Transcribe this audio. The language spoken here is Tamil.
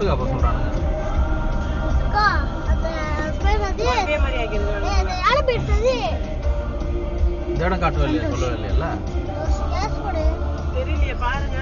என்னத்துக்கு அப்ப சொல்றானுங்க? இந்த இடம் காட்டவே இல்லையா, சொல்லவே இல்லையா? தெரியலையே பாருங்க.